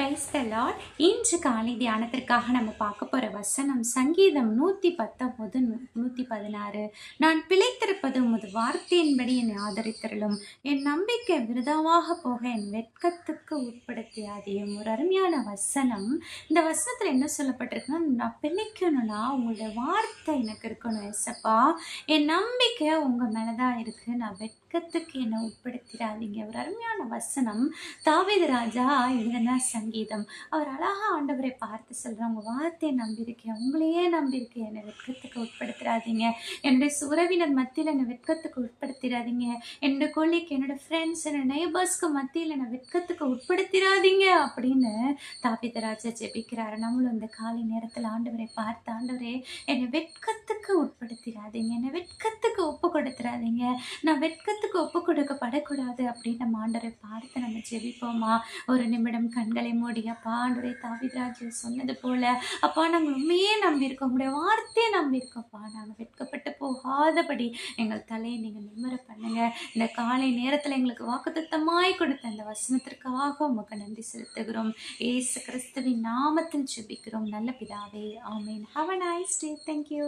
Praise the Lord. இன்று காலை தியானத்திற்காக நம்ம பார்க்க போற வசனம் சங்கீதம் 119 116. நான் பிழைத்திருப்பது உமது வார்த்தையின்படி என்னை ஆதரித்தருளும், என் நம்பிக்கை விருதாவாக போக என் வெட்கத்துக்கு உட்படுத்தியாதையும். ஒரு அருமையான வசனம். இந்த வசனத்துல என்ன சொல்லப்பட்டிருக்குன்னா, நான் பிழைக்கணும்னா உங்களுடைய வார்த்தை எனக்கு இருக்கணும் ஏசப்பா, என் நம்பிக்கை உங்க மேலதான் இருக்கு, நான் வெட்கத்துக்கு என்னை உட்படுத்திடாதீங்க. ஒரு அருமையான வசனம். தாவீது ராஜா எழுதின சங்கீதம். அவர் அழகா ஆண்டவரை பார்த்து சொல்ற, உங்க வார்த்தையை நம்பியிருக்கேன், உங்களையே நம்பியிருக்கேன், என்னை வெட்கத்துக்கு உட்படுத்திடாதீங்க, என்னுடைய உறவினர் மத்தியில் என்னை வெட்கத்துக்கு உட்படுத்திடாதீங்க, என்னோட கொல்லிக்கு, என்னோட ஃப்ரெண்ட்ஸ், என்னோட நெய்பர்ஸ்க்கு மத்தியில் என்னை வெட்கத்துக்கு உட்படுத்திடாதீங்க அப்படின்னு தாவீது ராஜா ஜெபிக்கிறாரு. நம்மளும் இந்த காலை நேரத்தில் ஆண்டவரை பார்த்து, ஆண்டவரே என்னை வெட்கத்துக்கு உட்படுத்திடாதீங்க, என்னை வெட்கத்துக்கு ஒப்பு கொடுத்துடாதீங்க, நான் வெட்கத்துக்கு ஒப்பு கொடுக்கப்படக்கூடாது அப்படின்னு நம்ம ஆண்டவரை பார்த்து நம்ம ஜெபிப்போமா? ஒரு நிமிடம் கண்களை மூடி, அப்பா ஆண்டவரே தாவீது ராஜா சொன்னது போல அப்பா நாங்கள் உண்மையே நம்பியிருக்கோம், உங்களுடைய வார்த்தையை நம்பியிருக்கோம்ப்பா, நாங்கள் வெட்கப்பட்டு போகாதபடி எங்கள் தலையை நீங்கள் நிம்மர பண்ணுங்க. இந்த காலை நேரத்தில் எங்களுக்கு வாக்குத்தத்தமாய் கொடுத்த அந்த வசனத்திற்காக உமக்கு நன்றி செலுத்துகிறோம். இயேசு கிறிஸ்துவின் நாமத்தில் ஜெபிக்கிறோம் நல்ல பிதாவே, ஆமென். Have a nice day. Thank you.